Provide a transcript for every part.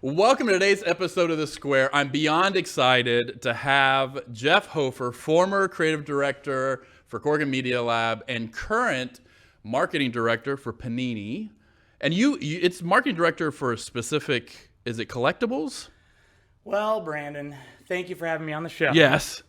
Welcome to today's episode of The Square. I'm beyond excited to have Jeff Hofer, former creative director for Corgan Media Lab and current marketing director for Panini. And it's marketing director for a specific, is it collectibles? Well, Brandon, thank you for having me on the show. Yes.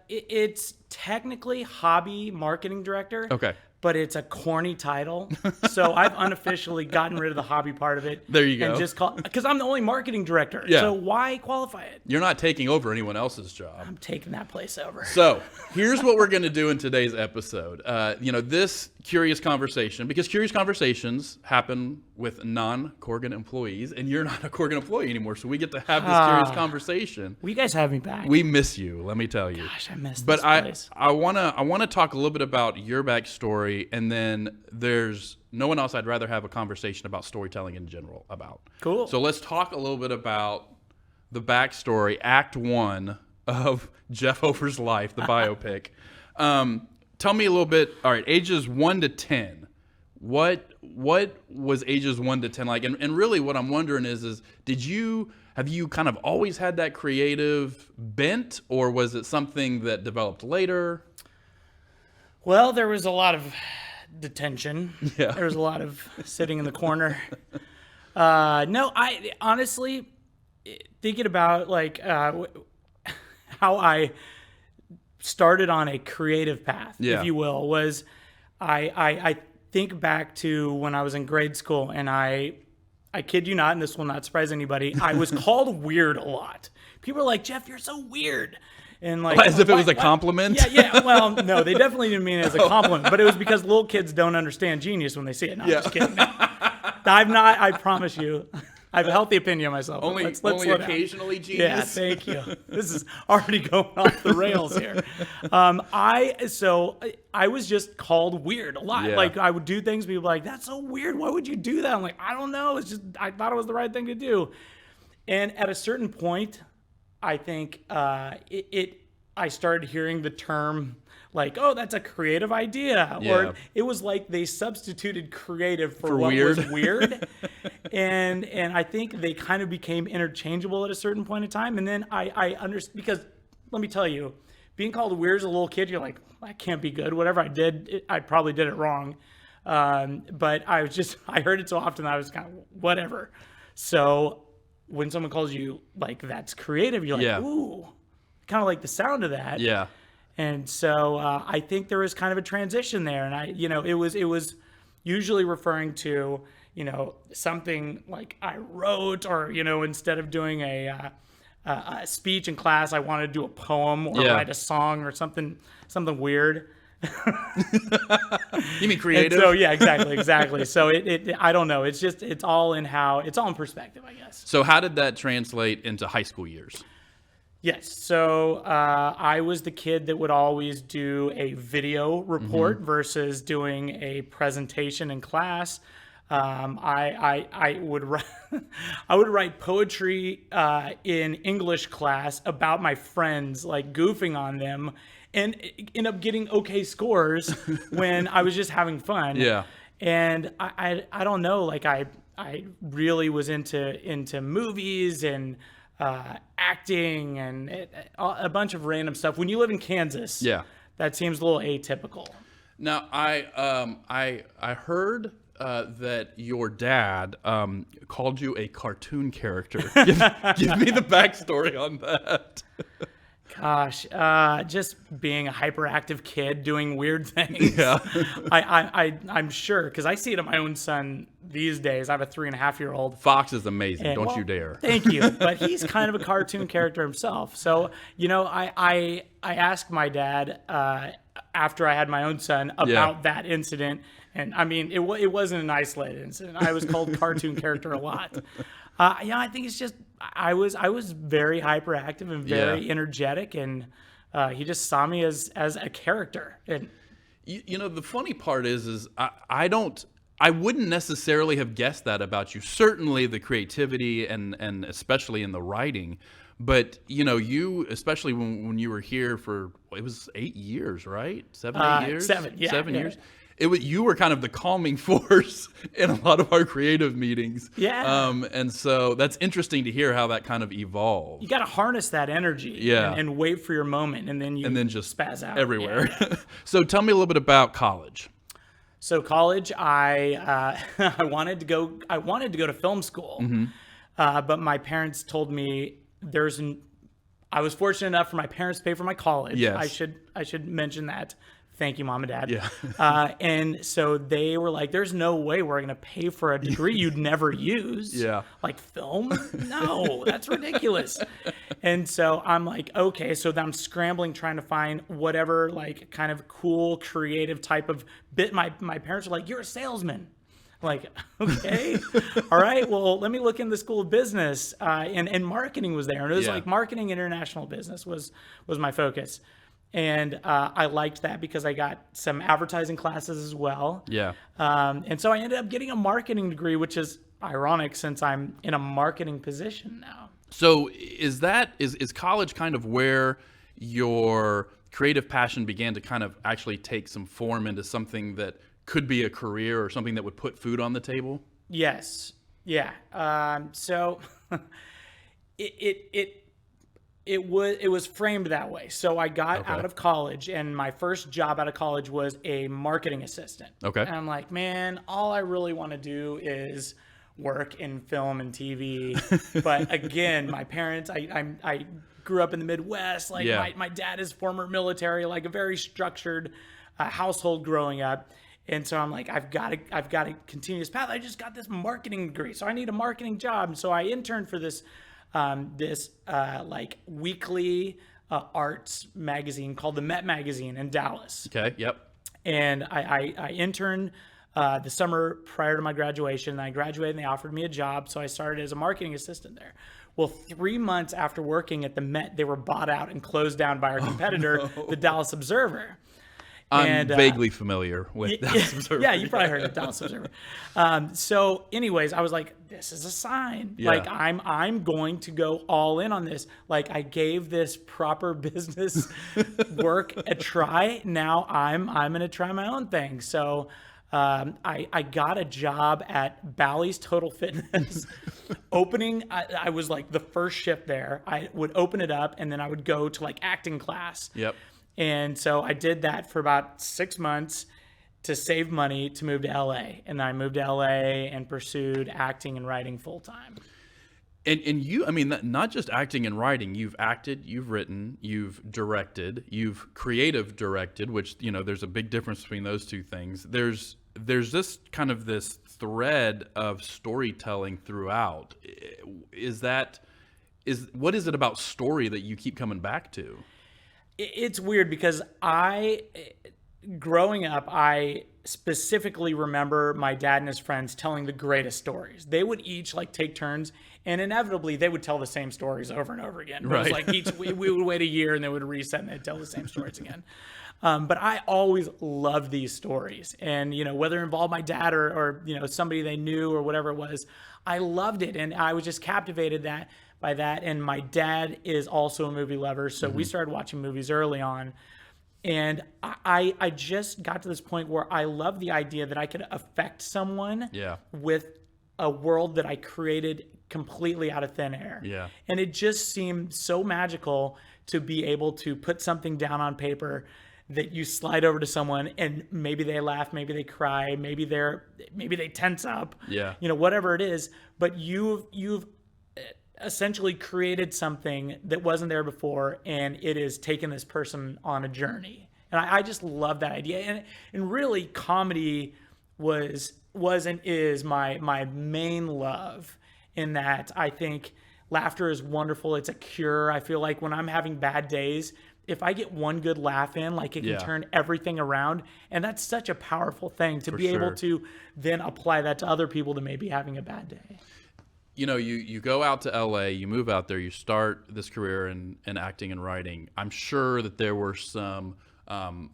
It's technically hobby marketing director. Okay. But it's a corny title. So I've unofficially gotten rid of the hobby part of it. There you go. And just because I'm the only marketing director. Yeah. So why qualify it? You're not taking over anyone else's job. I'm taking that place over. So here's what we're going to do in today's episode. This curious conversation, because curious conversations happen with non-Corgan employees, and you're not a Corgan employee anymore, so we get to have this curious conversation. Will you guys have me back? We miss you, let me tell you. Gosh, I miss but this place. I want to talk a little bit about your backstory, and then there's no one else I'd rather have a conversation about storytelling in general about. Cool. So let's talk a little bit about the backstory, Act 1 of Jeff Hofer's life, the biopic. Tell me a little bit, all right, ages 1 to 10. What was ages 1 to 10 like? And really what I'm wondering is have you kind of always had that creative bent, or was it something that developed later? Well, there was a lot of detention. Yeah. There was a lot of sitting in the corner. No, I honestly, thinking about how I started on a creative path, Yeah. if you will, was I think back to when I was in grade school, and I kid you not, and this will not surprise anybody, I was called weird a lot. People were like, Jeff, you're so weird. And like, As if it was a compliment? Yeah. Well, no, they definitely didn't mean it as a compliment, but it was because little kids don't understand genius when they see it. No, I'm just kidding. No. I promise you. I have a healthy opinion of myself. Only slow down. occasionally genius? Yeah, thank you. This is already going off the rails here. I was just called weird a lot. Yeah. Like, I would do things, people were like, that's so weird. Why would you do that? I'm like, I don't know. It's just, I thought it was the right thing to do. And at a certain point, I think I started hearing the term like, oh, that's a creative idea. Yeah. Or it was like they substituted creative for what weird. was weird. and I think they kind of became interchangeable at a certain point in time. And then I understood, because let me tell you, being called weird as a little kid, you're like, that can't be good. Whatever I did, I probably did it wrong. But I heard it so often that I was kind of whatever. So when someone calls you like that's creative, you're like, Yeah. ooh, kind of like the sound of that. Yeah. And so I think there was kind of a transition there, and it was usually referring to something like I wrote, or instead of doing a speech in class, I wanted to do a poem or write a song or something weird. You mean creative? And so yeah, exactly. So it I don't know. It's all in perspective, I guess. So how did that translate into high school years? Yes. So I was the kid that would always do a video report versus doing a presentation in class. I would write, I would write poetry in English class about my friends, like goofing on them, and end up getting okay scores when I was just having fun. Yeah. And I don't know, like I really was into movies and acting and a bunch of random stuff. When you live in Kansas, Yeah. that seems a little atypical. Now, I heard that your dad called you a cartoon character. Give me the backstory on that. Gosh, just being a hyperactive kid doing weird things. Yeah. I'm sure, because I see it in my own son these days. I have a 3.5-year-old. Fox is amazing. And, Don't well, you dare. Thank you. But he's kind of a cartoon character himself. So, I asked my dad after I had my own son about that incident. And I mean, it wasn't an isolated incident. I was called cartoon character a lot. I think it's just I was very hyperactive and very energetic, and he just saw me as a character. And the funny part is I wouldn't necessarily have guessed that about you. Certainly the creativity and especially in the writing, but you, especially when you were here for, it was 8 years, right? 7, 8 years? 7, yeah. 7 years. you were kind of the calming force in a lot of our creative meetings. Yeah. And so that's interesting to hear how that kind of evolved. You got to harness that energy Yeah. and wait for your moment, and then Just spaz out everywhere. Yeah. So tell me a little bit about college. So college, I I wanted to go to film school, but my parents told me I was fortunate enough for my parents to pay for my college. Yes. I should mention that. Thank you, Mom and Dad. Yeah. And so they were like, "There's no way we're going to pay for a degree you'd never use." Yeah. Like film? No, that's ridiculous. And so I'm like, okay. So then I'm scrambling trying to find whatever like kind of cool, creative type of bit. My parents were like, "You're a salesman." I'm like, okay, all right. Well, let me look in the School of Business, and marketing was there, and it was Yeah. like marketing international business was my focus. And I liked that because I got some advertising classes as well. Yeah. And so I ended up getting a marketing degree, which is ironic since I'm in a marketing position now. So is college kind of where your creative passion began to kind of actually take some form into something that could be a career or something that would put food on the table? Yes. Yeah. So it was framed that way. So I got out of college, and my first job out of college was a marketing assistant. Okay. And I'm like, man, all I really want to do is work in film and TV. But again, my parents, I grew up in the Midwest. Like Yeah. my dad is former military, like a very structured household growing up. And so I'm like, I've got to continue this path. I just got this marketing degree, so I need a marketing job. And so I interned for this like weekly arts magazine called the Met Magazine in Dallas. Okay. Yep. And I interned the summer prior to my graduation. I graduated and they offered me a job. So I started as a marketing assistant there. Well, 3 months after working at the Met, they were bought out and closed down by our competitor, the Dallas Observer. I'm vaguely familiar with Dallas Observer. Yeah, you probably heard of Dallas Observer. So anyways, I was like, this is a sign. Yeah. Like I'm going to go all in on this. Like I gave this proper business work a try. Now I'm going to try my own thing. So I got a job at Bally's Total Fitness opening. I was like the first shift there. I would open it up and then I would go to like acting class. Yep. And so I did that for about 6 months to save money to move to LA. And I moved to LA and pursued acting and writing full time. And you, I mean, not just acting and writing. You've acted, you've written, you've directed, you've creative directed, which, you know, there's a big difference between those two things. There's this kind of this thread of storytelling throughout. What is it about story that you keep coming back to? It's weird because growing up, I specifically remember my dad and his friends telling the greatest stories. They would each like take turns, and inevitably they would tell the same stories over and over again. It was like we would wait a year and they would reset and they'd tell the same stories again. But I always loved these stories, and you know, whether it involved my dad or you know, somebody they knew or whatever it was, I loved it, and I was just captivated by that. And my dad is also a movie lover, so we started watching movies early on. And I just got to this point where I love the idea that I could affect someone with a world that I created completely out of thin air. Yeah. And it just seemed so magical to be able to put something down on paper that you slide over to someone and maybe they laugh, maybe they cry, maybe they tense up, you know, whatever it is. But you've essentially created something that wasn't there before, and it is taking this person on a journey. And I just love that idea. And really, comedy was and is my main love, in that I think laughter is wonderful. It's a cure. I feel like when I'm having bad days, if I get one good laugh in, like it can turn everything around. And that's such a powerful thing to be able to then apply that to other people that may be having a bad day. You know, you go out to LA, you move out there, you start this career in acting and writing. I'm sure that there were some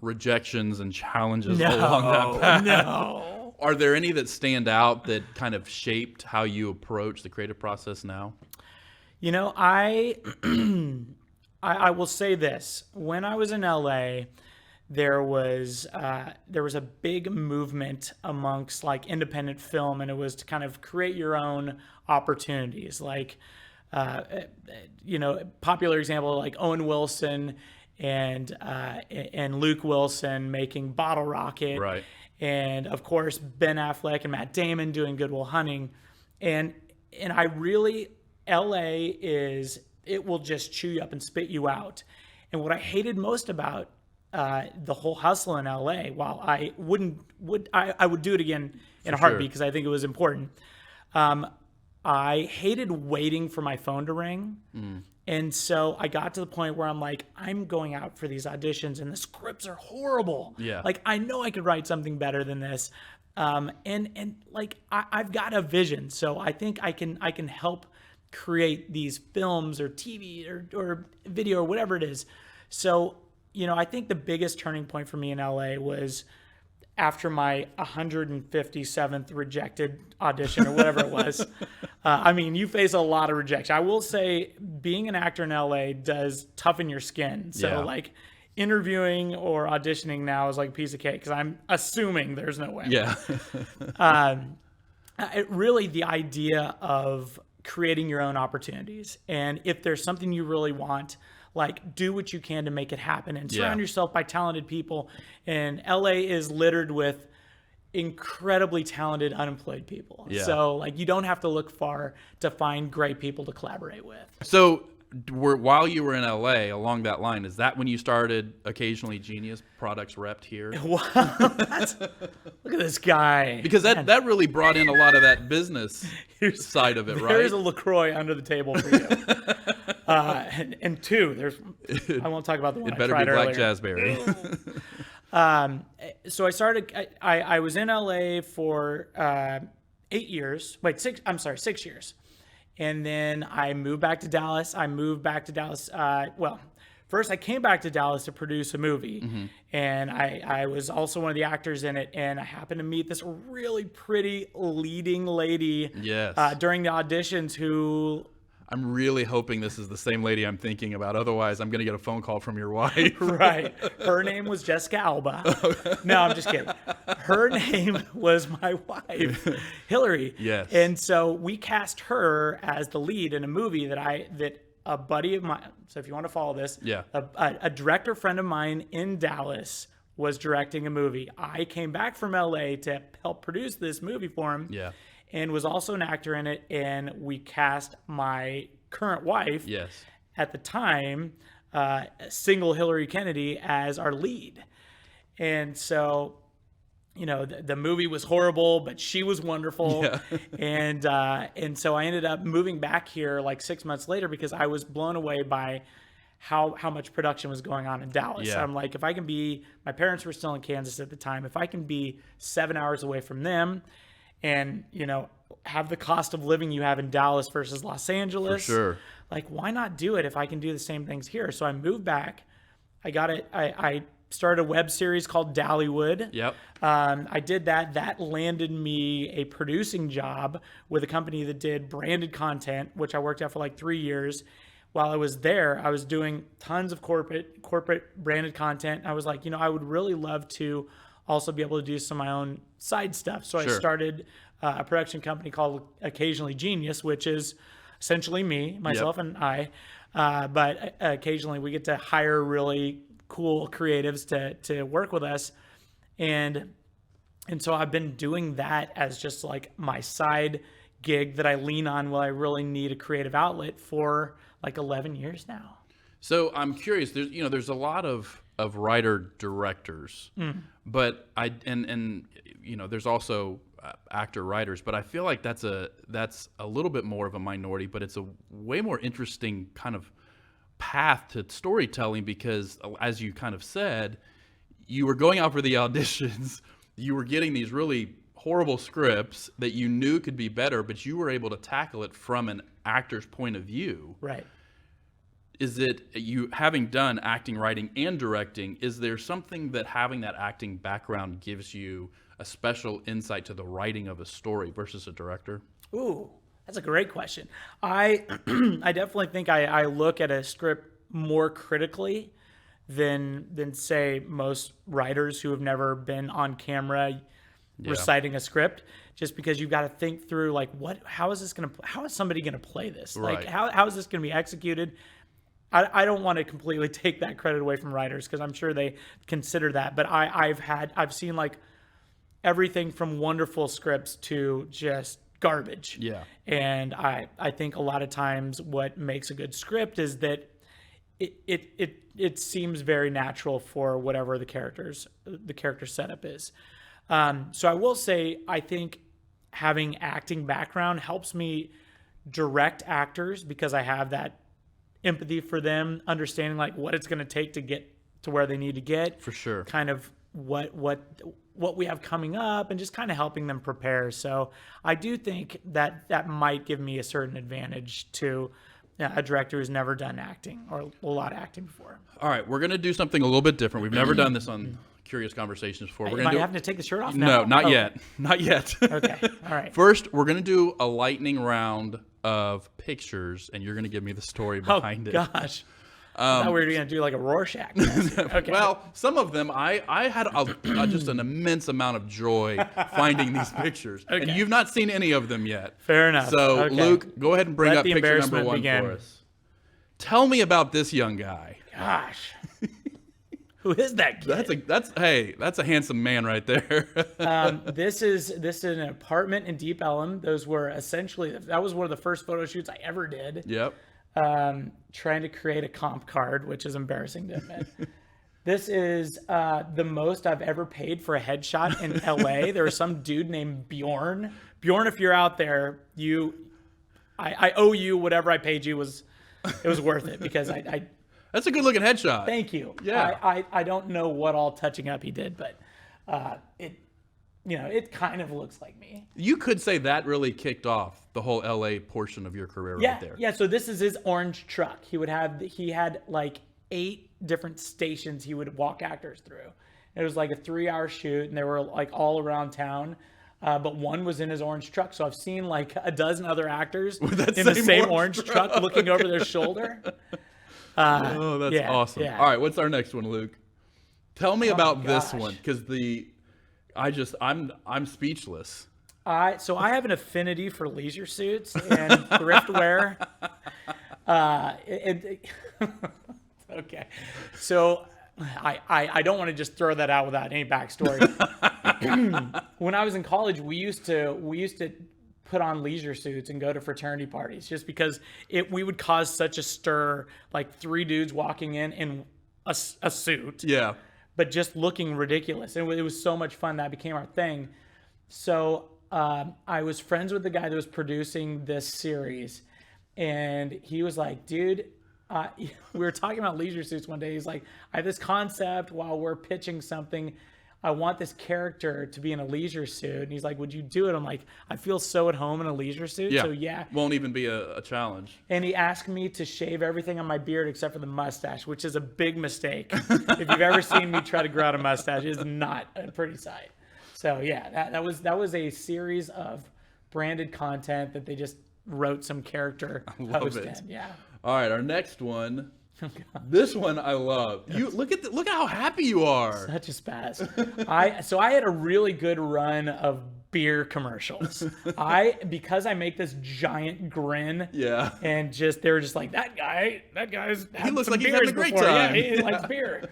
rejections and challenges along that path. No. Are there any that stand out that kind of shaped how you approach the creative process now? You know, I will say this. When I was in LA, there was a big movement amongst like independent film, and it was to kind of create your own opportunities. Like, popular example like Owen Wilson and Luke Wilson making Bottle Rocket, Right. and of course Ben Affleck and Matt Damon doing Good Will Hunting, and I really, LA is, it will just chew you up and spit you out. And what I hated most about the whole hustle in LA, while I would do it again in a heartbeat because I think it was important. I hated waiting for my phone to ring. And so I got to the point where I'm like, I'm going out for these auditions and the scripts are horrible. Yeah. Like, I know I could write something better than this. And like, I've got a vision. So I think I can help create these films or TV or video or whatever it is. So, I think the biggest turning point for me in LA was after my 157th rejected audition or whatever it was. You face a lot of rejection. I will say being an actor in LA does toughen your skin. So like interviewing or auditioning now is like a piece of cake because I'm assuming there's no way. Yeah. Really the idea of creating your own opportunities. And if there's something you really want, like, do what you can to make it happen and surround yourself by talented people. And LA is littered with incredibly talented unemployed people. Yeah. So like, you don't have to look far to find great people to collaborate with. So while you were in LA, along that line, is that when you started Occasionally Genius Products Repped here? Wow, look at this guy. Because that really brought in a lot of that business side of it, right? There's a LaCroix under the table for you. And two, I won't talk about the one It I better tried be Black earlier. Jazzberry. So I started, I was in LA for 6 years. And then I moved back to Dallas. First I came back to Dallas to produce a movie. And I was also one of the actors in it. And I happened to meet this really pretty leading lady during the auditions who... I'm really hoping this is the same lady I'm thinking about. Otherwise, I'm going to get a phone call from your wife. Right. Her name was Jessica Alba. No, I'm just kidding. Her name was my wife, Hillary. Yes. And so we cast her as the lead in a movie that a buddy of mine, so if you want to follow this, a director friend of mine in Dallas was directing a movie. I came back from LA to help produce this movie for him. Yeah. And was also an actor in it, and we cast my current wife, at the time, single Hillary Kennedy, as our lead. And so, the movie was horrible, but she was wonderful. Yeah. And so I ended up moving back here like 6 months later because I was blown away by how much production was going on in Dallas. Yeah. I'm like, if I can be, my parents were still in Kansas at the time, if I can be 7 hours away from them, and, have the cost of living you have in Dallas versus Los Angeles. For sure. Like, why not do it if I can do the same things here? So I moved back. I started a web series called Dollywood. Yep. I did that. That landed me a producing job with a company that did branded content, which I worked at for like 3 years. While I was there, I was doing tons of corporate branded content. I was like, I would really love to also be able to do some of my own side stuff. So I started a production company called Occasionally Genius, which is essentially me, myself, and I. But occasionally we get to hire really cool creatives to work with us. And so I've been doing that as just like my side gig that I lean on when I really need a creative outlet for like 11 years now. So I'm curious, there's a lot of writer directors, but there's also actor writers, but I feel like that's a little bit more of a minority, but it's a way more interesting kind of path to storytelling because, as you kind of said, you were going out for the auditions, you were getting these really horrible scripts that you knew could be better, but you were able to tackle it from an actor's point of view. Right. Is it, you having done acting, writing, and directing, is there something that having that acting background gives you a special insight to the writing of a story versus a director? Ooh, that's a great question. I definitely think I look at a script more critically than say most writers who have never been on camera reciting a script, just because you've got to think through like how is somebody going to play this? Right. Like how is this going to be executed? I don't want to completely take that credit away from writers, because I'm sure they consider that, but I've seen like everything from wonderful scripts to just garbage. Yeah. And I think a lot of times what makes a good script is that it seems very natural for whatever the character setup is. So I will say, I think having acting background helps me direct actors, because I have that empathy for them, understanding like what it's going to take to get to where they need to get. For sure. Kind of what we have coming up, and just kind of helping them prepare. So I do think that might give me a certain advantage to a director who's never done acting or a lot of acting before. All right, we're going to do something a little bit different. We've never done this on Curious Conversations before. We're Am going I to having to take the shirt off now? No, not yet. Not yet. Okay, all right. First, we're going to do a lightning round of pictures, and you're going to give me the story behind it. Oh, gosh. I thought we were going to do like a Rorschach test. Okay. Well, some of them, I had just an immense amount of joy finding these pictures. Okay. And you've not seen any of them yet. Fair enough. So, Okay. Luke, go ahead and bring Let up the picture number embarrassment 1 begin. for us. Tell me about this young guy. Gosh. Who is that kid? That's a handsome man right there. This is an apartment in Deep Ellum. That was one of the first photo shoots I ever did. Yep. Trying to create a comp card, which is embarrassing to admit. This is the most I've ever paid for a headshot in LA. There was some dude named Bjorn. Bjorn, if you're out there, I owe you whatever I paid you. It was worth it, because I That's a good looking headshot. Thank you. Yeah. I don't know what all touching up he did, but it kind of looks like me. You could say that really kicked off the whole LA portion of your career right there. Yeah. So this is his orange truck. He had like 8 different stations he would walk actors through. It was like a 3-hour shoot, and they were like all around town. But one was in his orange truck. So I've seen like a dozen other actors in the same orange truck looking over their shoulder. That's awesome. Yeah. All right, what's our next one, Luke? Tell me about this gosh. one, because I'm speechless. So I have an affinity for leisure suits and thriftwear. Okay. So I don't want to just throw that out without any backstory. When I was in college, we used to put on leisure suits and go to fraternity parties, just because we would cause such a stir, like 3 dudes walking in a suit. Yeah. But just looking ridiculous. And it was so much fun. That became our thing. So I was friends with the guy that was producing this series. And he was like, dude, we were talking about leisure suits one day. He's like, I have this concept while we're pitching something. I want this character to be in a leisure suit. And he's like, would you do it? I'm like, I feel so at home in a leisure suit. Yeah. So yeah. Won't even be a challenge. And he asked me to shave everything on my beard except for the mustache, which is a big mistake. If you've ever seen me try to grow out a mustache, it is not a pretty sight. So yeah, that was a series of branded content that they just wrote some character post in. Yeah. All right, our next one. This one I love. You look at how happy you are. Such a spaz. So I had a really good run of beer commercials. Because I make this giant grin. Yeah. And they were just like, he looks like he's having a great time. Yeah, he likes beer.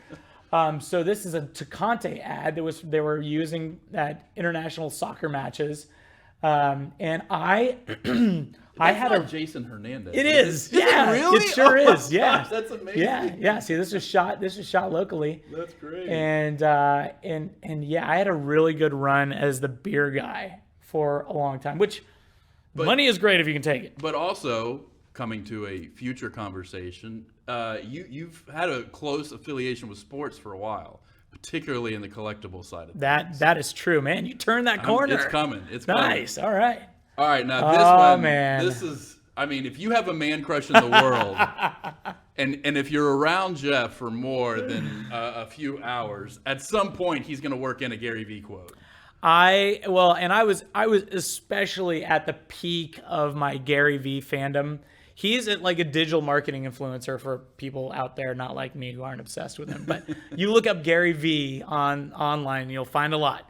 So this is a Tecate ad they were using at international soccer matches. And I had a Jason Hernandez. It is. Yeah. It really? It sure is. Yeah. That's amazing. Yeah. See, this was shot locally. That's great. And yeah, I had a really good run as the beer guy for a long time, money is great if you can take it. But also, coming to a future conversation, you've had a close affiliation with sports for a while, particularly in the collectible side of things. That is true, man. You turned that corner. It's coming. It's nice. coming. All right. All right, now this one, man. This is, if you have a man crush in the world, and if you're around Jeff for more than a few hours, at some point he's going to work in a Gary Vee quote. I was especially at the peak of my Gary V fandom. He's like a digital marketing influencer for people out there, not like me who aren't obsessed with him. But you look up Gary V online, you'll find a lot.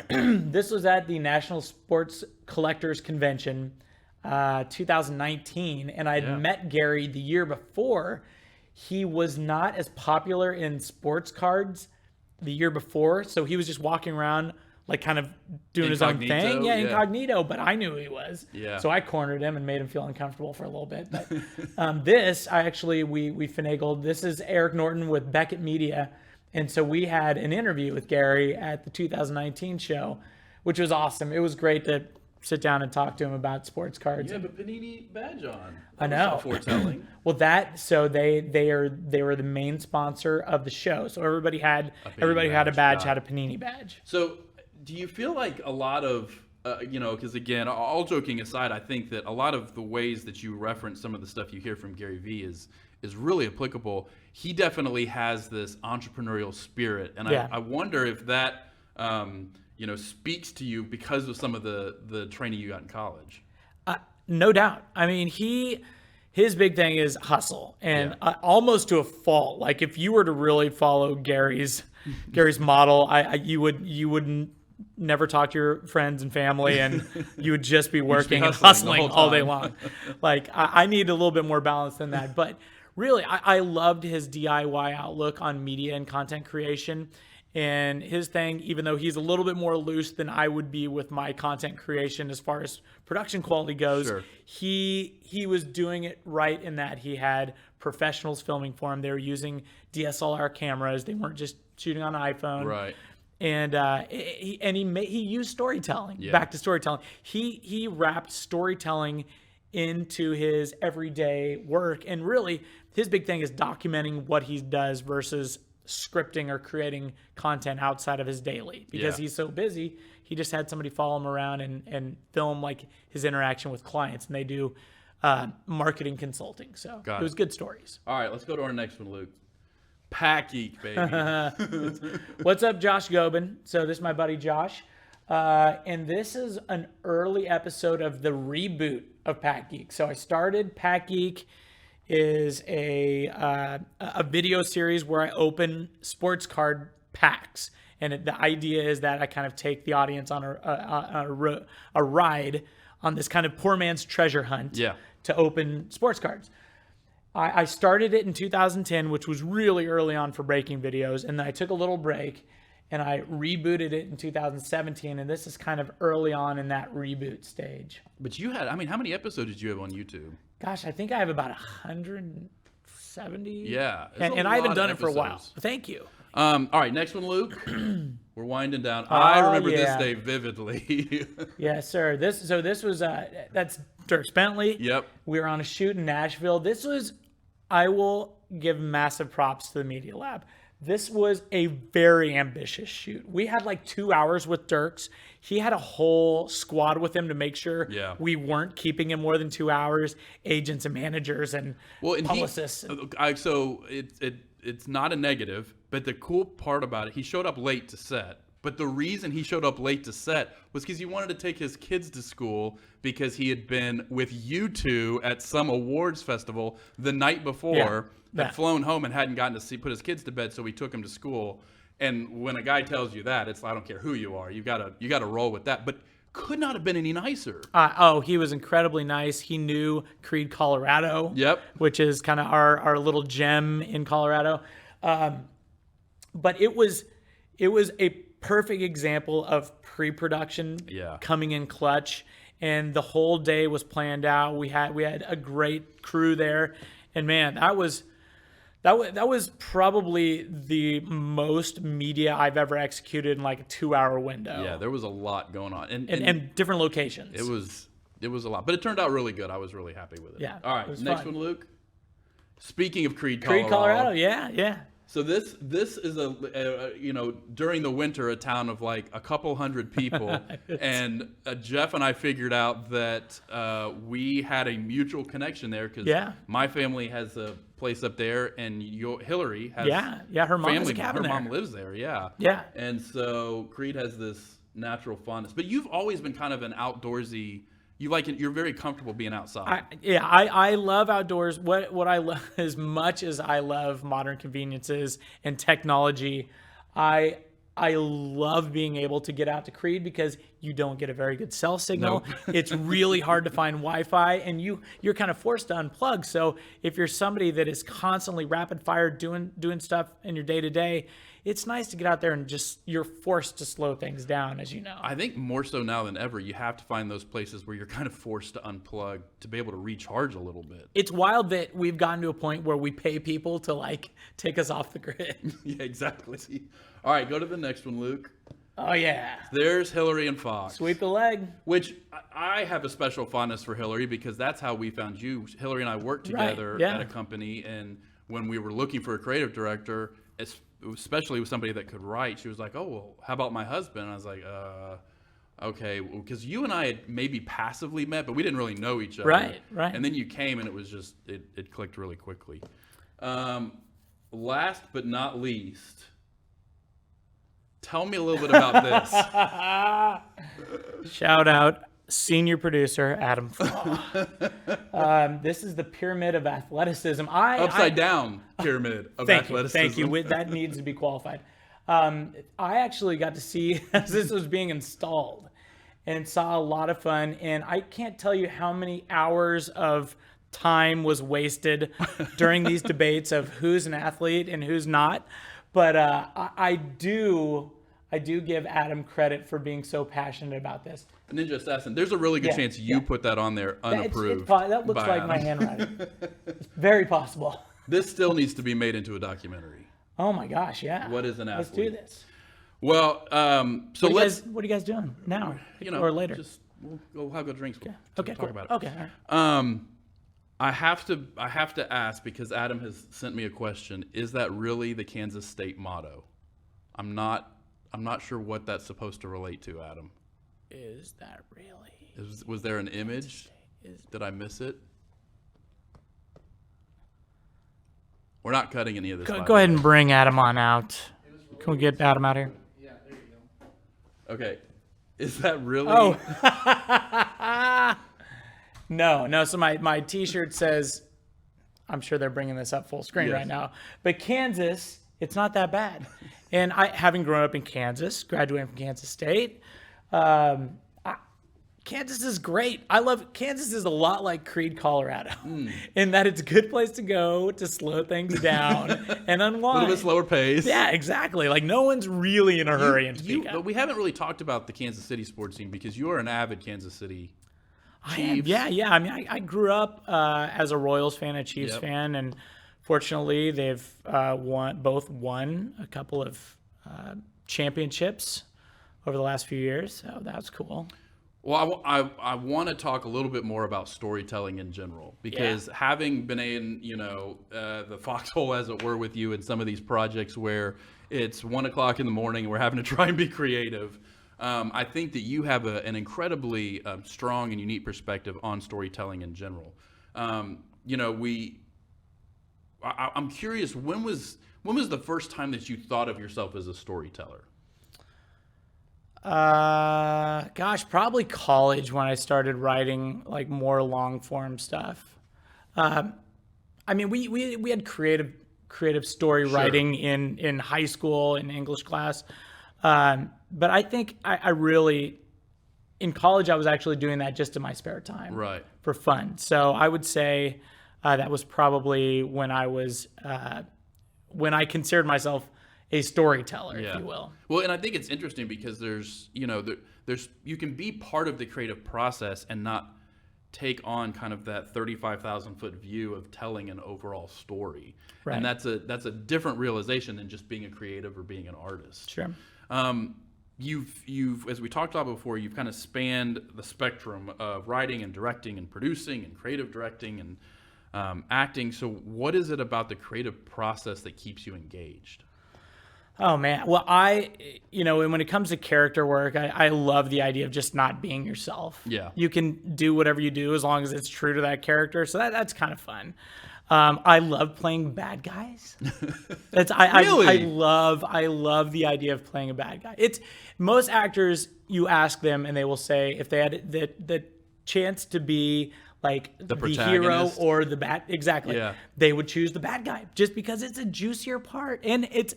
This was at the National Sports Collectors Convention, 2019, and I'd met Gary the year before. He was not as popular in sports cards the year before, so he was just walking around like kind of doing his own thing. Yeah, incognito, but I knew he was. Yeah. So I cornered him and made him feel uncomfortable for a little bit. But we finagled. This is Eric Norton with Beckett Media. And so we had an interview with Gary at the 2019 show, which was awesome. It was great to sit down and talk to him about sports cards. Yeah, but Panini badge on. I know. Foretelling. Well, they were the main sponsor of the show. So everybody who had a badge had a Panini badge. So do you feel like a lot of, because again, all joking aside, I think that a lot of the ways that you reference some of the stuff you hear from Gary Vee is really applicable. He definitely has this entrepreneurial spirit. And I wonder if that, speaks to you because of some of the training you got in college. No doubt. I mean, his big thing is hustle, and almost to a fault. Like if you were to really follow Gary's model, you would never talk to your friends and family, and you would just be working and hustling all day long. Like I need a little bit more balance than that. But really, I loved his DIY outlook on media and content creation. And his thing, even though he's a little bit more loose than I would be with my content creation as far as production quality goes, he was doing it right in that he had professionals filming for him. They were using DSLR cameras. They weren't just shooting on an iPhone. Right. And he used storytelling. Yeah. Back to storytelling. He wrapped storytelling into his everyday work. And really, his big thing is documenting what he does versus scripting or creating content outside of his daily, because he's so busy. He just had somebody follow him around and film like his interaction with clients, and they do marketing consulting. So it was good stories. All right, let's go to our next one, Luke. Pack Geek, baby. What's up, Josh Gobin? So this is my buddy Josh, and this is an early episode of the reboot of Pack Geek. So I started Pack Geek is a video series where I open sports card packs, and the idea is that I kind of take the audience on a ride on this kind of poor man's treasure hunt to open sports cards. I started it in 2010, which was really early on for breaking videos, and then I took a little break and I rebooted it in 2017, and this is kind of early on in that reboot stage. But you had, how many episodes did you have on YouTube? Gosh, I think I have about 170. Yeah. And I haven't done it for a while. Thank you. All right, next one, Luke. We're winding down. I remember this day vividly. Yes, sir. This was that's Dirk Bentley. Yep. We were on a shoot in Nashville. I will give massive props to the Media Lab. This was a very ambitious shoot. We had like 2 hours with Dirks. He had a whole squad with him to make sure we weren't keeping him more than 2 hours. Agents and managers and publicists. It's not a negative, but the cool part about it, he showed up late to set. But the reason he showed up late to set was because he wanted to take his kids to school because he had been with you two at some awards festival the night before. Had flown home and hadn't gotten to put his kids to bed, so we took him to school. And when a guy tells you that, it's like, I don't care who you are, you gotta roll with that. But could not have been any nicer. He was incredibly nice. He knew Creed, Colorado. Yep. Which is kind of our little gem in Colorado. But it was a perfect example of pre-production coming in clutch, and the whole day was planned out. We had a great crew there, and man, that was probably the most media I've ever executed in like a 2 hour window. Yeah, there was a lot going on, and different locations. It was a lot, but it turned out really good. I was really happy with it. Yeah. All right, next one, Luke. Speaking of Creed, Colorado, yeah. So this is during the winter, a town of like a couple hundred people, and Jeff and I figured out that we had a mutual connection there because my family has a place up there, and Hillary has her mom has a cabin her there. mom lives there, yeah. And so Creed has this natural fondness. But you've always been kind of an outdoorsy. You're very comfortable being outside. I love outdoors. What I love, as much as I love modern conveniences and technology, I love being able to get out to Creed because you don't get a very good cell signal. Nope. It's really hard to find Wi-Fi, and you're kind of forced to unplug. So if you're somebody that is constantly rapid fire doing stuff in your day to day, it's nice to get out there and just, you're forced to slow things down, as you know. I think more so now than ever, you have to find those places where you're kind of forced to unplug to be able to recharge a little bit. It's wild that we've gotten to a point where we pay people to like take us off the grid. Yeah, exactly. All right, go to the next one, Luke. Oh yeah. There's Hillary and Fox. Sweep the leg. Which I have a special fondness for Hillary because that's how we found you. Hillary and I worked together at a company, and when we were looking for a creative director, especially with somebody that could write, she was like, "Oh, well, how about my husband?" And I was like, okay, because you and I had maybe passively met, but we didn't really know each other. Right. And then you came, and it was just, it clicked really quickly. Last but not least, tell me a little bit about this. Shout out senior producer Adam Flaw. This is the pyramid of athleticism. Upside down pyramid of athleticism. Thank you. That needs to be qualified. I actually got to see as this was being installed and saw a lot of fun. And I can't tell you how many hours of time was wasted during these debates of who's an athlete and who's not. But I do give Adam credit for being so passionate about this. Ninja Assassin, there's a really good chance you put that on there unapproved. That looks like Adam. my handwriting. It's very possible. This still needs to be made into a documentary. Oh my gosh, yeah. What is an athlete? Let's do this. Well, so what are you guys doing now or later? We'll have good drinks. Okay, talk cool. about it. Okay, all right. I have to ask because Adam has sent me a question. Is that really the Kansas State motto? I'm not sure what that's supposed to relate to, Adam. Is that really? Was there an image? Did I miss it? We're not cutting any of this. Go ahead and bring Adam on out. Can we get Adam out here? Yeah, there you go. Okay. Is that really? Oh. No. So my T-shirt says, I'm sure they're bringing this up full screen right now, but Kansas, it's not that bad. And having grown up in Kansas, graduating from Kansas State, Kansas is great. I love Kansas is a lot like Creed, Colorado, in that it's a good place to go to slow things down and unwind. A little bit slower pace. Yeah, exactly. Like no one's really in a hurry to speak But we haven't really talked about the Kansas City sports team because you are an avid Kansas City Chiefs. Yeah. I mean, I grew up as a Royals fan, a Chiefs fan, and fortunately, they've both won a couple of championships over the last few years. So that's cool. Well, I want to talk a little bit more about storytelling in general because having been in the foxhole, as it were, with you in some of these projects where it's 1 o'clock in the morning and we're having to try and be creative. I think that you have an incredibly strong and unique perspective on storytelling in general. I'm curious, when was the first time that you thought of yourself as a storyteller? Probably college when I started writing like more long form stuff. I mean, we had creative story writing in high school in English class. But I think I really, in college, I was actually doing that just in my spare time, for fun. So I would say that was probably when I considered myself a storyteller, if you will. Well, and I think it's interesting because there's you can be part of the creative process and not take on kind of that 35,000 foot view of telling an overall story. Right. And that's a different realization than just being a creative or being an artist. Sure. You've as we talked about before, you've kind of spanned the spectrum of writing and directing and producing and creative directing and acting. So what is it about the creative process that keeps you engaged? Oh man. Well, when it comes to character work, I love the idea of just not being yourself. Yeah. You can do whatever you do as long as it's true to that character. So that's kind of fun. I love playing bad guys. Really? I love the idea of playing a bad guy. It's most actors, you ask them and they will say if they had the chance to be like the hero or the bad, exactly. Yeah. They would choose the bad guy just because it's a juicier part and it's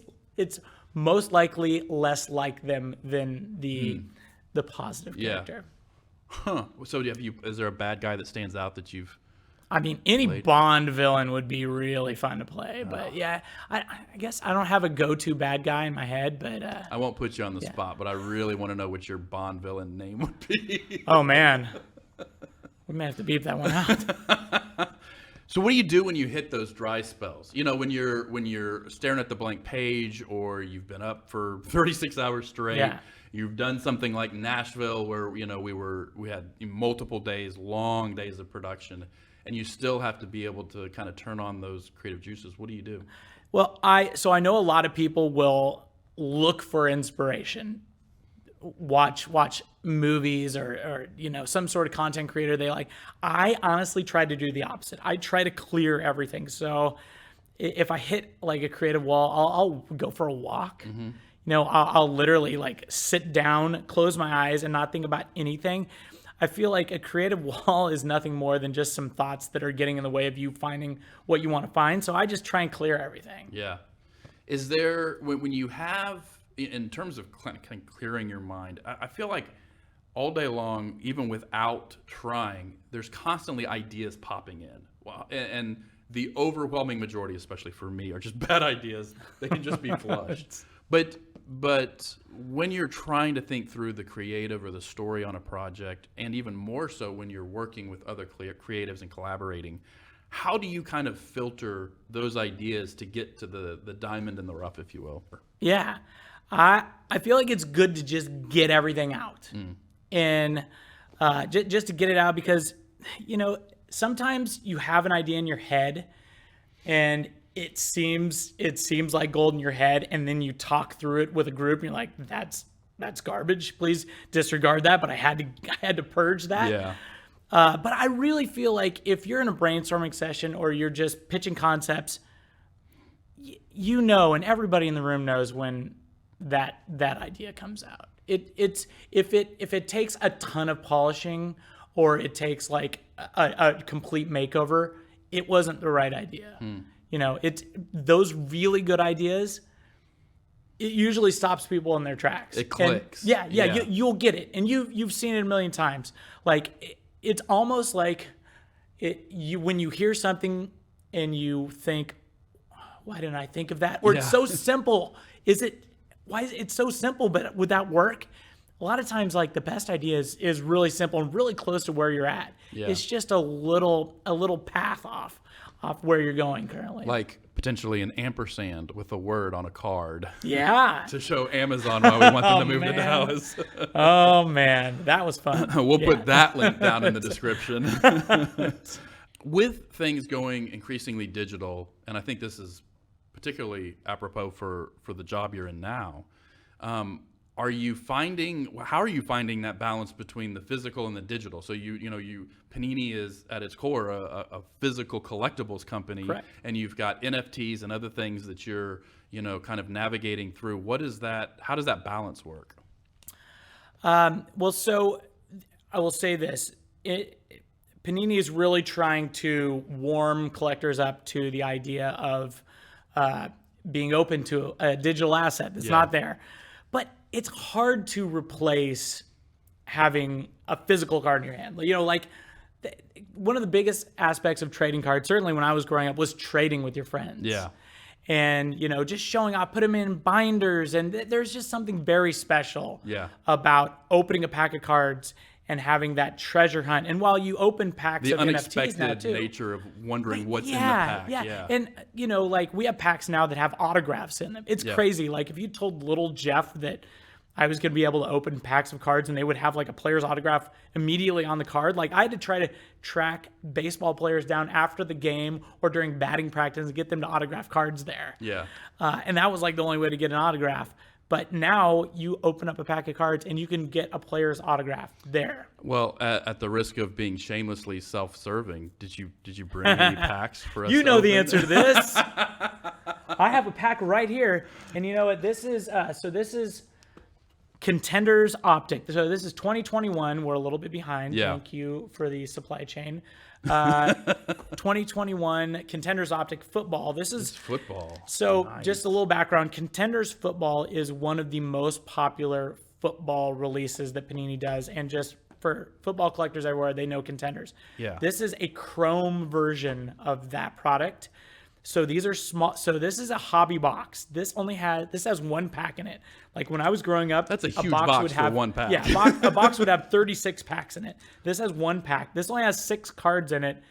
most likely less like them than the positive character. Huh. So is there a bad guy that stands out that you've I mean, any Bond villain would be really fun to play, but yeah, I guess I don't have a go-to bad guy in my head, but I won't put you on the spot, but I really want to know what your Bond villain name would be. Oh man, we may have to beep that one out. So what do you do when you hit those dry spells? You know, when you're staring at the blank page, or you've been up for 36 hours straight. Yeah. You've done something like Nashville, where we had multiple days, long days of production, and you still have to be able to kind of turn on those creative juices. What do you do? Well, I know a lot of people will look for inspiration, watch movies or some sort of content creator they like. I honestly try to do the opposite. I try to clear everything. So if I hit like a creative wall, I'll go for a walk. Mm-hmm. I'll literally like sit down, close my eyes, and not think about anything. I feel like a creative wall is nothing more than just some thoughts that are getting in the way of you finding what you want to find. So I just try and clear everything. Yeah. Is there, when you have, in terms of kind of clearing your mind, I feel like all day long, even without trying, there's constantly ideas popping in. Wow. And the overwhelming majority, especially for me, are just bad ideas. They can just be flushed. But when you're trying to think through the creative or the story on a project, and even more so when you're working with other creatives and collaborating, how do you kind of filter those ideas to get to the diamond in the rough, if you will? Yeah, I feel like it's good to just get everything out, and just to get it out because sometimes you have an idea in your head, and it seems like gold in your head, and then you talk through it with a group, and you're like, that's garbage. Please disregard that. But I had to purge that. Yeah. But I really feel like if you're in a brainstorming session or you're just pitching concepts, and everybody in the room knows when that idea comes out. If it takes a ton of polishing or it takes like a complete makeover, it wasn't the right idea. It's those really good ideas. It usually stops people in their tracks. It clicks. And you'll get it, and you've seen it a million times. Like it's almost like when you hear something and you think, why didn't I think of that? Or it's so simple. Why is it so simple? But would that work? A lot of times, like the best idea is really simple and really close to where you're at. Yeah. It's just a little path off where you're going currently. Like potentially an ampersand with a word on a card. Yeah. To show Amazon why we want them to move to Dallas. Oh man, that was fun. We'll put that link down in the description. With things going increasingly digital, and I think this is particularly apropos for the job you're in now, how are you finding that balance between the physical and the digital? So Panini is at its core a physical collectibles company. Correct. And you've got NFTs and other things that you're kind of navigating through. How does that balance work? Well, so I will say this. Panini is really trying to warm collectors up to the idea of being open to a digital asset that's not there. But it's hard to replace having a physical card in your hand. One of the biggest aspects of trading cards, certainly when I was growing up, was trading with your friends. Yeah. And, just showing up, put them in binders. And there's just something very special about opening a pack of cards and having that treasure hunt. And while you open packs of NFTs now too. The unexpected nature of wondering what's in the pack. Yeah. And, we have packs now that have autographs in them. It's crazy. Like if you told little Jeff that I was going to be able to open packs of cards and they would have like a player's autograph immediately on the card. Like I had to try to track baseball players down after the game or during batting practice and get them to autograph cards there. Yeah. And that was like the only way to get an autograph. But now you open up a pack of cards and you can get a player's autograph there. Well, at the risk of being shamelessly self-serving, did you bring any packs for us? You to know the open? answer to this. I have a pack right here. And you know what? This is, this is Contenders Optic. So this is 2021. We're a little bit behind. Yeah. Thank you for the supply chain. 2021 Contenders Optic football. This is football. So Nice. just a little background. Contenders football is one of the most popular football releases that Panini does. And just for football collectors everywhere, they know Contenders. Yeah. This is a Chrome version of that product. So these are small. So this is a hobby box. This has one pack in it. Like when I was growing up, That's a huge box would for have one pack. Yeah, a box would have 36 packs in it. This has one pack. This only has 6 cards in it,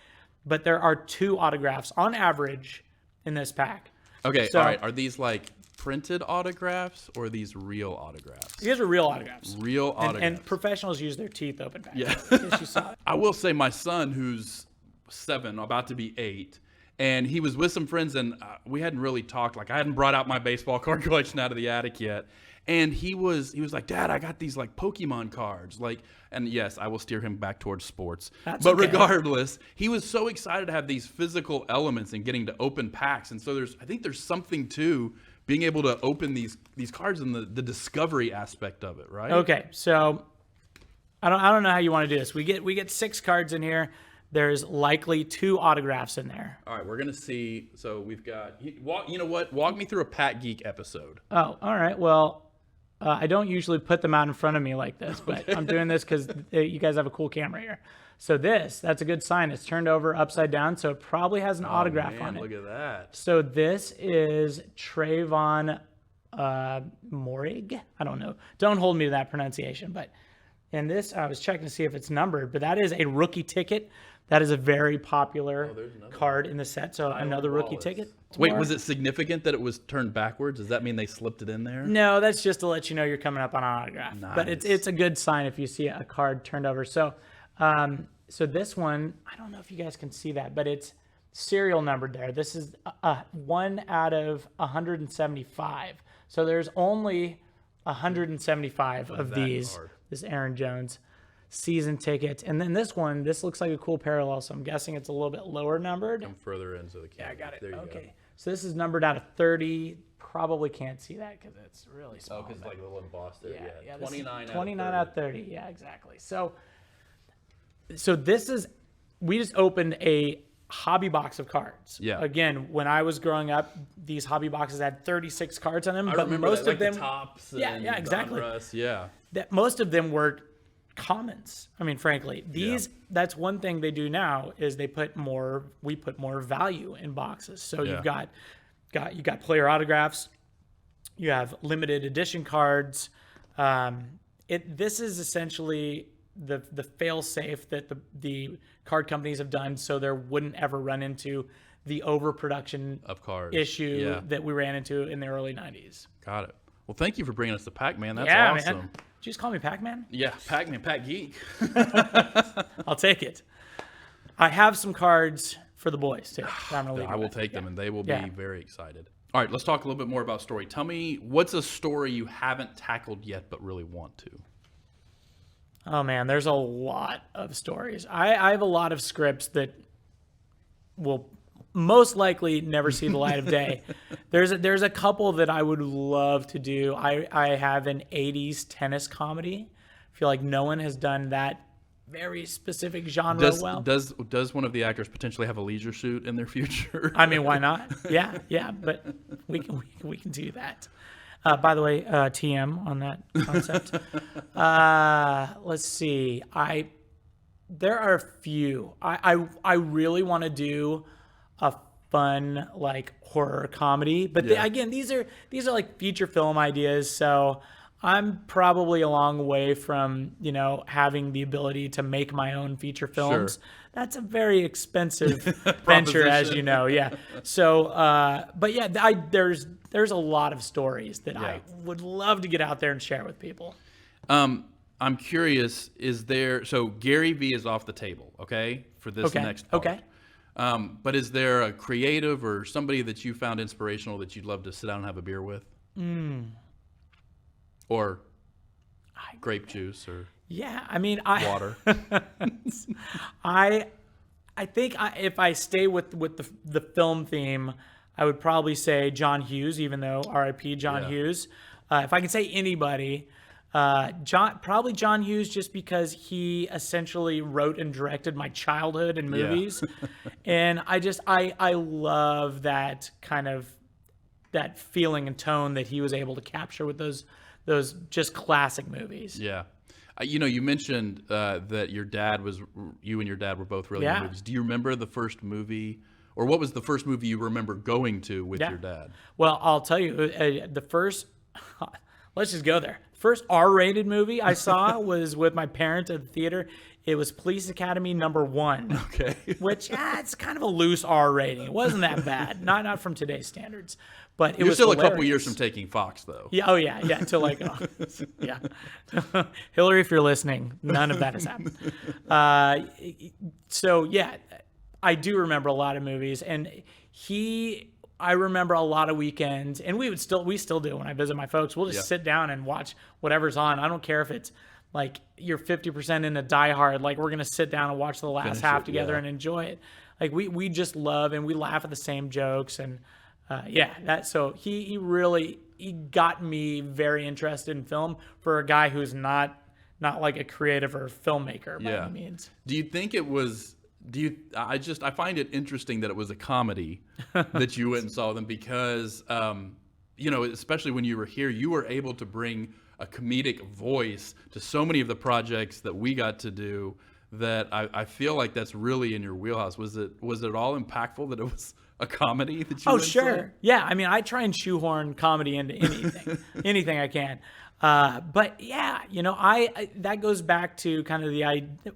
but there are 2 autographs on average in this pack. Okay, So- all right. Are these like printed autographs or are these real autographs? These are real autographs. Real And, autographs. and professionals use their teeth open packs. Yeah. In case you saw it. I will say my son, who's 7, about to be 8, and he was with some friends, and we hadn't really talked. Like I hadn't brought out my baseball card collection out of the attic yet, and he was like, "Dad, I got these like Pokemon cards." Like, and yes, I will steer him back towards sports. That's but okay. regardless, he was so excited to have these physical elements and getting to open packs. And so I think there's something to being able to open these cards and the discovery aspect of it, right? Okay, so I don't know how you want to do this. We get 6 cards in here. There's likely 2 autographs in there. All right, we're gonna see. So we've got. You know what? Walk me through a Pat Geek episode. Oh, all right. Well, I don't usually put them out in front of me like this, but I'm doing this because you guys have a cool camera here. So that's a good sign. It's turned over upside down, so it probably has an autograph on it. Look at that. So this is Trayvon Morig. I don't know. Don't hold me to that pronunciation, but in this, I was checking to see if it's numbered, but that is a rookie ticket. That is a very popular card in the set. So another rookie ticket. Wait, was it significant that it was turned backwards? Does that mean they slipped it in there? No, that's just to let you know you're coming up on an autograph. But it's a good sign if you see a card turned over. So so this one, I don't know if you guys can see that, but it's serial numbered there. This is 1 out of 175. So there's only 175 of these. card? This Aaron Jones season ticket. And then this one, this looks like a cool parallel. So I'm guessing it's a little bit lower numbered. Come further into the camera. I got it. There you Okay. So this is numbered out of 30. Probably can't see that because it's really small. go. Oh, because like the little embossed there. Yeah, 29. 29 out of 30. Yeah, exactly. So this is, we just opened a hobby box of cards. Yeah. Again, when I was growing up, these hobby boxes had 36 cards on them, I but remember most that, of like them, the tops. Yeah, and yeah, exactly. Donruss, yeah. that most of them were commons. I mean, frankly, these, that's one thing they do now is we put more value in boxes. So Yeah. you got player autographs, you have limited edition cards. This is essentially the fail safe that the card companies have done so there wouldn't ever run into the overproduction Of cards. issue Yeah. that we ran into in the early 90s. Got it. Well, thank you for bringing us to Pac-Man. That's Yeah, awesome. man. Did you just call me Pac-Man? Yeah, Pac-Man, Pac Geek. I'll take it. I have some cards for the boys too. that I'm gonna leave I you will with. take them, and they will Yeah. be very excited. All right, let's talk a little bit more about story. Tell me, what's a story you haven't tackled yet but really want to? Oh man, there's a lot of stories. I have a lot of scripts that will most likely never see the light of day. There's a couple that I would love to do. I have an 80s tennis comedy. I feel like no one has done that very specific genre well. Does one of the actors potentially have a leisure suit in their future? I mean, why not? Yeah, but we can do that. By the way, TM on that concept. Let's see. There are a few. I really want to do a fun like horror comedy, but again, these are like feature film ideas. So I'm probably a long way from having the ability to make my own feature films. Sure. that's a very expensive venture, as you know. Yeah. So, but yeah, there's a lot of stories that I would love to get out there and share with people. I'm curious, so Gary Vee is off the table, okay, for this next part. Okay. But is there a creative or somebody that you found inspirational that you'd love to sit down and have a beer with? Or grape juice or water? I think if I stay with the film theme, I would probably say John Hughes, even though R.I.P. John Hughes. If I can say anybody, probably John Hughes, just because he essentially wrote and directed my childhood and movies. And I love that kind of that feeling and tone that he was able to capture with those just classic movies. Yeah. You mentioned that you and your dad were both really into movies. Do you remember the first movie, or what was the first movie you remember going to with your dad? Well, I'll tell you, let's just go there. First R-rated movie I saw was with my parents at the theater. It was Police Academy #1. Okay. Which, it's kind of a loose R rating. It wasn't that bad. Not from today's standards. But You're still hilarious. A couple years from taking Fox, though. Yeah. Oh, yeah. Yeah. Until yeah. Hillary, if you're listening, none of that has happened. So, yeah, I do remember a lot of movies. And I remember a lot of weekends. And we still do when I visit my folks. We'll just sit down and watch whatever's on. I don't care if it's like you're 50% into Die Hard. Like, we're going to sit down and watch the last half together and enjoy it. Like, we just love and we laugh at the same jokes. And so he got me very interested in film for a guy who's not like a creative or filmmaker by any means. Do you think it was? I find it interesting that it was a comedy that you went and saw them because especially when you were here, you were able to bring a comedic voice to so many of the projects that we got to do. That I feel like that's really in your wheelhouse. Was it all impactful that it was a comedy that you? Oh, sure. Yeah, I mean, I try and shoehorn comedy into anything I can. But yeah, I that goes back to kind of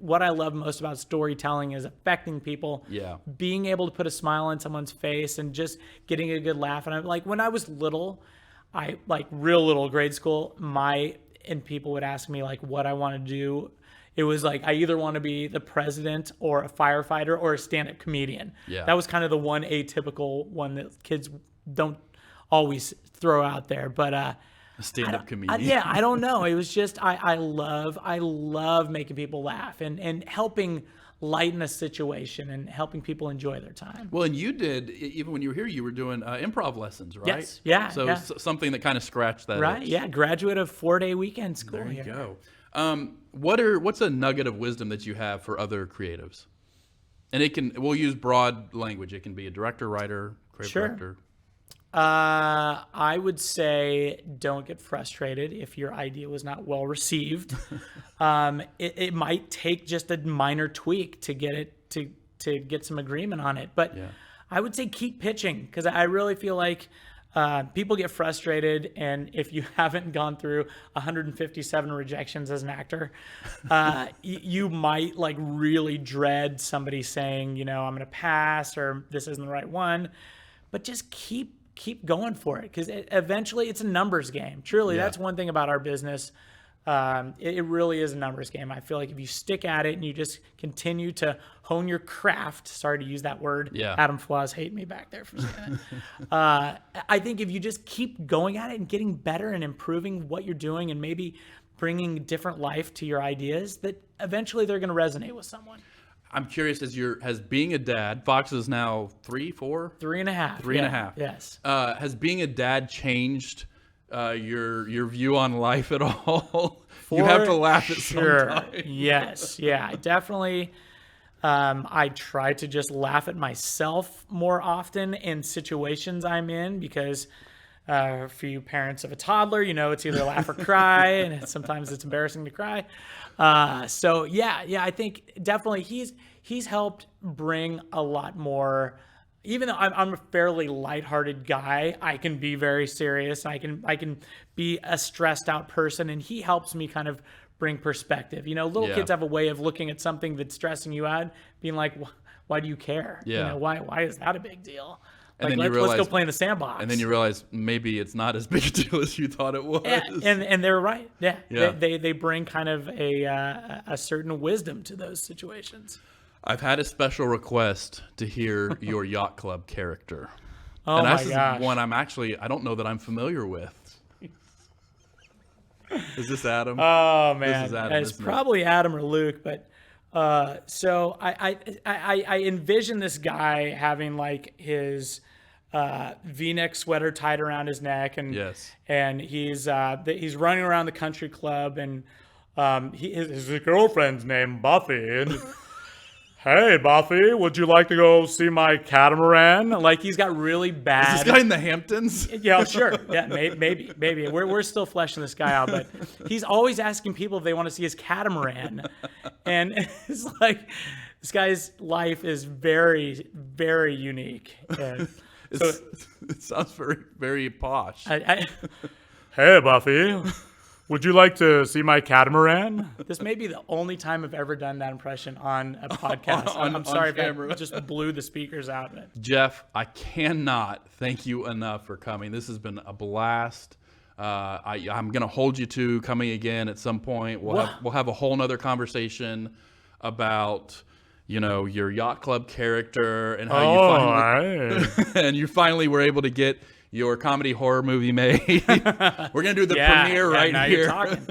what I love most about storytelling is affecting people. Yeah. Being able to put a smile on someone's face and just getting a good laugh. And when I was little, real little, grade school, and people would ask me like what I want to do. It was like, I either want to be the president or a firefighter or a stand-up comedian. Yeah. That was kind of the one atypical one that kids don't always throw out there. But a stand-up comedian. I don't know. It was just, I love making people laugh and helping lighten a situation and helping people enjoy their time. Well, and you did, even when you were here, you were doing improv lessons, right? Yes. Yeah. So something that kind of scratched that right. itch. Yeah. Graduate of 4-day weekend school. There you go. What's a nugget of wisdom that you have for other creatives? And we'll use broad language. It can be a director, writer, creative director. I would say don't get frustrated if your idea was not well received. It might take just a minor tweak to get it to get some agreement on it. But I would say keep pitching, because I really feel like people get frustrated, and if you haven't gone through 157 rejections as an actor, you might really dread somebody saying, I'm going to pass, or this isn't the right one. But just keep going for it, because eventually it's a numbers game. Truly, that's one thing about our business. It really is a numbers game. I feel like if you stick at it and you just continue to hone your craft, sorry to use that word, Adam Flaws hate me back there for saying that. I think if you just keep going at it and getting better and improving what you're doing and maybe bringing different life to your ideas, that eventually they're going to resonate with someone. I'm curious, has being a dad, Fox is now 3, 4? 3.5. 3.5. Yes. Has being a dad changed your view on life at all? You have to laugh at sometimes. Yes. Yeah, definitely. I try to just laugh at myself more often in situations I'm in, because for you parents of a toddler, it's either laugh or cry, and sometimes it's embarrassing to cry. So I think definitely he's helped bring a lot more. Even though I'm a fairly lighthearted guy, I can be very serious. I can be a stressed out person, and he helps me kind of bring perspective. You know, little Yeah. kids have a way of looking at something that's stressing you out, being like, why do you care? Yeah. You know, why is that a big deal? And Like, then you let's go realize- play in the sandbox. And then you realize maybe it's not as big a deal as you thought it was. Yeah, and they're right. Yeah, Yeah. They bring kind of a certain wisdom to those situations. I've had a special request to hear your yacht club character. Oh And my this gosh! is one I don't know that I'm familiar with. Is this Adam? Oh man, is Adam, it's isn't it? probably Adam or Luke, but so I envision this guy having like his V-neck sweater tied around his neck, and Yes. and he's running around the country club, and his girlfriend's named Buffy, and hey Buffy, would you like to go see my catamaran? Like he's got really bad. Is this guy in the Hamptons? Yeah, sure. Yeah, maybe. We're still fleshing this guy out, but he's always asking people if they want to see his catamaran, and it's like this guy's life is very, very unique. And so It sounds very, very posh. hey, Buffy, would you like to see my catamaran? This may be the only time I've ever done that impression on a podcast. I'm sorry if camera. I just blew the speakers out. But Jeff, I cannot thank you enough for coming. This has been a blast. I'm going to hold you to coming again at some point. We'll have a whole nother conversation about, you know, your yacht club character and how you finally were able to get your comedy horror movie made. We're going to do the premiere right now here.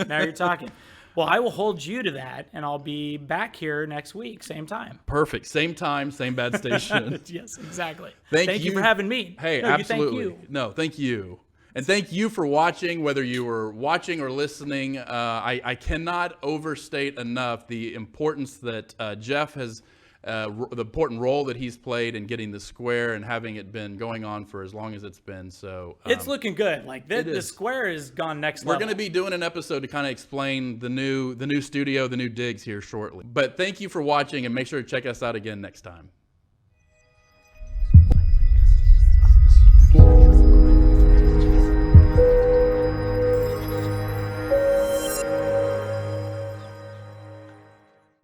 Now you're talking. Well, I will hold you to that, and I'll be back here next week, same time. Perfect. Same time, same bad station. Yes, exactly. Thank you for having me. Hey, No, absolutely. Thank you. No, thank you. And thank you for watching, whether you were watching or listening. I cannot overstate enough the importance that Jeff has, the important role that he's played in getting the Square and having it been going on for as long as it's been. So It's looking good. Like the is. Square has gone next we're level. going to be doing an episode to kind of explain the new studio, the new digs here shortly. But thank you for watching, and make sure to check us out again next time.